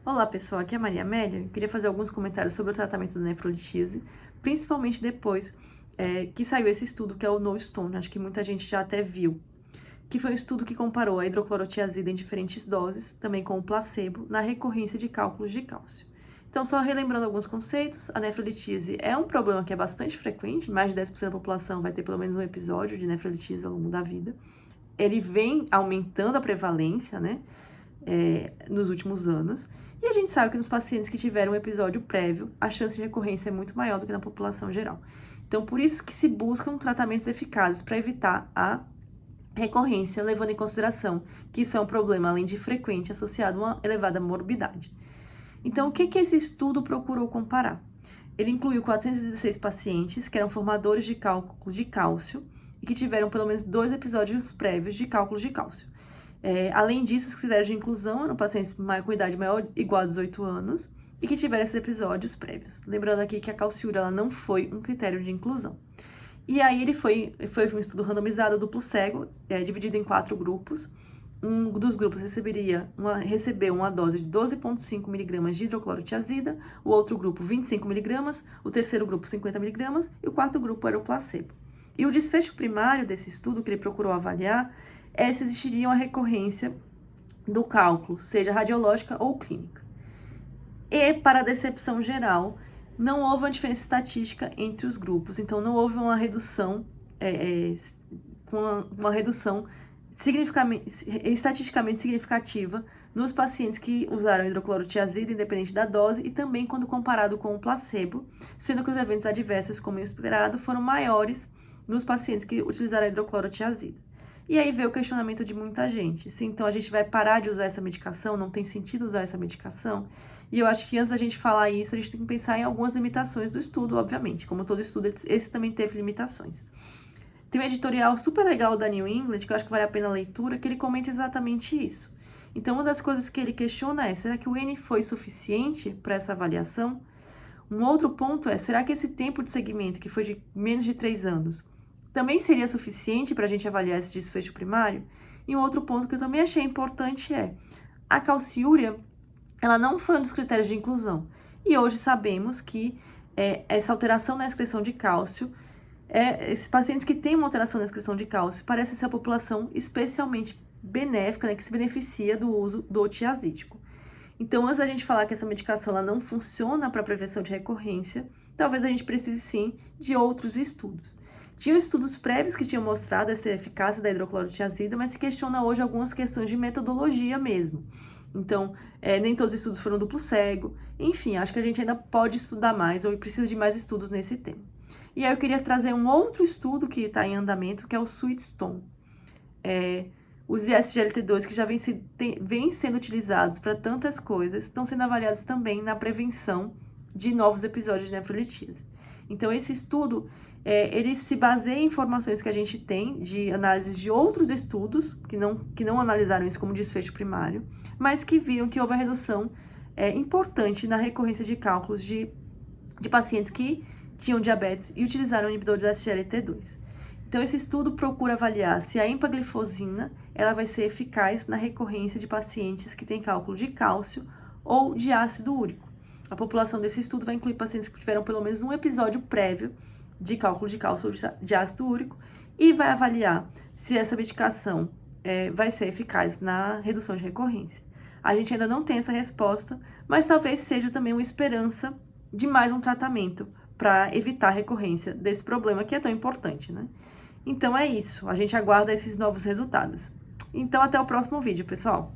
Olá pessoal, aqui é a Maria Amélia. Eu queria fazer alguns comentários sobre o tratamento da nefrolitise, principalmente depois que saiu esse estudo que é o No Stone, acho que muita gente já até viu, que foi um estudo que comparou a hidroclorotiazida em diferentes doses, também com o placebo, na recorrência de cálculos de cálcio. Então, só relembrando alguns conceitos, a nefrolitise é um problema que é bastante frequente, mais de 10% da população vai ter pelo menos um episódio de nefrolitise ao longo da vida. Ele vem aumentando a prevalência, né, nos últimos anos, e a gente sabe que nos pacientes que tiveram um episódio prévio, a chance de recorrência é muito maior do que na população geral. Então, por isso que se buscam tratamentos eficazes para evitar a recorrência, levando em consideração que isso é um problema, além de frequente, associado a uma elevada morbidade. Então, o que esse estudo procurou comparar? Ele incluiu 416 pacientes que eram formadores de cálculo de cálcio e que tiveram pelo menos 2 episódios prévios de cálculos de cálcio. Além disso, os critérios de inclusão eram pacientes com idade maior ou igual a 18 anos e que tiveram esses episódios prévios. Lembrando aqui que a calciúria ela não foi um critério de inclusão. E aí ele foi um estudo randomizado, duplo cego, dividido em 4 grupos. Um dos grupos recebeu uma dose de 12,5 mg de hidroclorotiazida, o outro grupo 25 mg, o terceiro grupo 50 mg e o quarto grupo era o placebo. E o desfecho primário desse estudo que ele procurou avaliar é se existiria uma recorrência do cálculo, seja radiológica ou clínica. E, para a decepção geral, não houve uma diferença estatística entre os grupos, então não houve uma redução, uma redução estatisticamente significativa nos pacientes que usaram hidroclorotiazida, independente da dose, e também quando comparado com o placebo, sendo que os eventos adversos, como esperado, foram maiores nos pacientes que utilizaram a hidroclorotiazida. E aí veio o questionamento de muita gente. Se então a gente vai parar de usar essa medicação, não tem sentido usar essa medicação? E eu acho que antes da gente falar isso, a gente tem que pensar em algumas limitações do estudo, obviamente. Como todo estudo, esse também teve limitações. Tem um editorial super legal da New England, que eu acho que vale a pena a leitura, que ele comenta exatamente isso. Então, uma das coisas que ele questiona é, será que o N foi suficiente para essa avaliação? Um outro ponto é, será que esse tempo de segmento, que foi de menos de 3 anos, também seria suficiente para a gente avaliar esse desfecho primário? E um outro ponto que eu também achei importante é, a calciúria, ela não foi um dos critérios de inclusão. E hoje sabemos que essa alteração na excreção de cálcio, esses pacientes que têm uma alteração na excreção de cálcio, parece ser a população especialmente benéfica, né, que se beneficia do uso do tiazídico. Então, antes da gente falar que essa medicação ela não funciona para prevenção de recorrência, talvez a gente precise sim de outros estudos. Tinham estudos prévios que tinham mostrado essa eficácia da hidroclorotiazida, mas se questiona hoje algumas questões de metodologia mesmo. Então, nem todos os estudos foram duplo cego. Enfim, acho que a gente ainda pode estudar mais ou precisa de mais estudos nesse tema. E aí eu queria trazer um outro estudo que está em andamento, que é o Sweetstone. Os SGLT2 que já vêm sendo utilizados para tantas coisas, estão sendo avaliados também na prevenção de novos episódios de nefrolitise. Então, esse estudo, ele se baseia em informações que a gente tem de análises de outros estudos, que não analisaram isso como desfecho primário, mas que viram que houve uma redução importante na recorrência de cálculos de pacientes que tinham diabetes e utilizaram o inibidor de SGLT2. Então, esse estudo procura avaliar se a empaglifosina ela vai ser eficaz na recorrência de pacientes que têm cálculo de cálcio ou de ácido úrico. A população desse estudo vai incluir pacientes que tiveram pelo menos um episódio prévio de cálculo de cálcio ou de ácido úrico e vai avaliar se essa medicação vai ser eficaz na redução de recorrência. A gente ainda não tem essa resposta, mas talvez seja também uma esperança de mais um tratamento para evitar a recorrência desse problema que é tão importante, né? Então é isso, a gente aguarda esses novos resultados. Então até o próximo vídeo, pessoal!